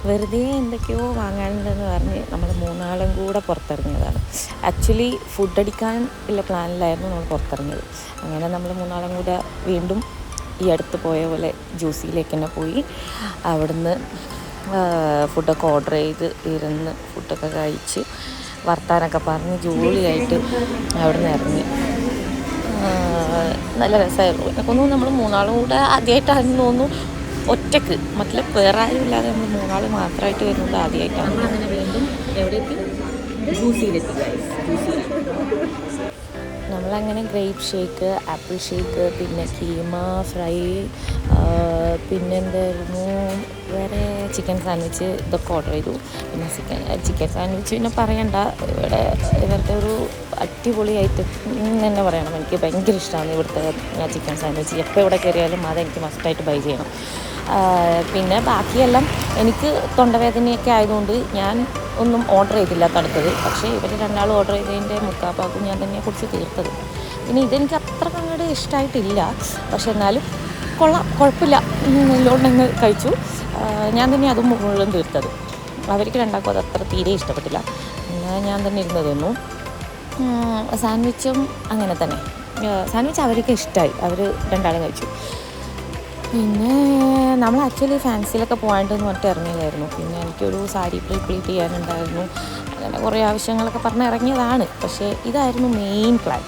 വെറുതെ എന്തൊക്കെയോ വാങ്ങാനുണ്ടെന്ന് പറഞ്ഞ് നമ്മൾ മൂന്നാളും കൂടെ പുറത്തിറങ്ങിയതാണ്. ആക്ച്വലി ഫുഡ് അടിക്കാൻ ഉള്ള പ്ലാനിലായിരുന്നു നമ്മൾ പുറത്തിറങ്ങിയത്. അങ്ങനെ നമ്മൾ മൂന്നാളും കൂടെ വീണ്ടും ഈ അടുത്ത് പോയ പോലെ ജ്യൂസിയിലേക്ക് തന്നെ പോയി. അവിടുന്ന് ഫുഡൊക്കെ ഓർഡർ ചെയ്ത് ഇരുന്ന് ഫുഡൊക്കെ കഴിച്ച് വർത്താനൊക്കെ പറഞ്ഞ് ജോളിയായിട്ട് അവിടുന്ന് ഇറങ്ങി. നല്ല രസമായിരുന്നു. എനിക്ക് തോന്നുന്നു നമ്മൾ മൂന്നാളും കൂടെ ആദ്യമായിട്ടാണെന്ന് തോന്നുന്നു ഒറ്റക്ക്, മറ്റുള്ള വേറെ ആരും ഇല്ലാതെ നമ്മൾ മൂന്നാൾ മാത്രമായിട്ട് വരുന്നത് ആദ്യമായിട്ടാണ്. നമ്മളങ്ങനെ വീണ്ടും എവിടെ എത്തി? ജ്യൂസിയിലെത്തി ഗൈസ്. നമ്മളങ്ങനെ ഗ്രേപ്പ് ഷേക്ക്, ആപ്പിൾ ഷേക്ക്, പിന്നെ കീമ ഫ്രൈ, പിന്നെന്തായിരുന്നു വേറെ ചിക്കൻ സാൻഡ്വിച്ച്, ഇതൊക്കെ ഓർഡർ ചെയ്തു. പിന്നെ ചിക്കൻ സാൻഡ്വിച്ച് പിന്നെ പറയണ്ട, ഇവരുടെ ഒരു അടിപൊളിയായിട്ട് തന്നെ പറയണം. എനിക്ക് ഭയങ്കര ഇഷ്ടമാണ് ഇവിടുത്തെ ചിക്കൻ സാൻഡ്വിച്ച്. എപ്പോൾ ഇവിടെ കയറിയാലും അതെനിക്ക് മസ്റ്റായിട്ട് ബൈ ചെയ്യണം. പിന്നെ ബാക്കിയെല്ലാം എനിക്ക് തൊണ്ടവേദനയൊക്കെ ആയതുകൊണ്ട് ഞാൻ ഒന്നും ഓർഡർ ചെയ്തില്ല തണുത്തത്. പക്ഷേ ഇവർ രണ്ടാളും ഓർഡർ ചെയ്തതിൻ്റെ മുക്കാഭാഗം ഞാൻ തന്നെ കുറിച്ച് തീർത്തത്. പിന്നെ ഇതെനിക്ക് അത്ര അങ്ങോട്ട് ഇഷ്ടമായിട്ടില്ല, പക്ഷെ എന്നാലും കുഴപ്പമില്ല, നല്ലോണം കഴിച്ചു. ഞാൻ തന്നെ അതും മുഴുവൻ തീർത്തത്. അവർക്ക് രണ്ടാൾക്കും അത് അത്ര തീരെ ഇഷ്ടപ്പെട്ടില്ല. പിന്നെ ഞാൻ തന്നെ ഇരുന്ന് തിന്നു. സാൻഡ്വിച്ചും അങ്ങനെ തന്നെ. സാൻഡ്വിച്ച് അവർക്ക് ഇഷ്ടമായി, അവർ രണ്ടാളും കഴിച്ചു. പിന്നെ നമ്മൾ ആക്ച്വലി ഫാൻസിയിലൊക്കെ പോകാണ്ടെന്ന് പറഞ്ഞിട്ട് ഇറങ്ങിയതായിരുന്നു. പിന്നെ എനിക്കൊരു സാരി പ്രീപ്ലീറ്റ് ചെയ്യാനുണ്ടായിരുന്നു. അങ്ങനെ കുറേ ആവശ്യങ്ങളൊക്കെ പറഞ്ഞ് ഇറങ്ങിയതാണ്. പക്ഷേ ഇതായിരുന്നു മെയിൻ പ്ലാൻ.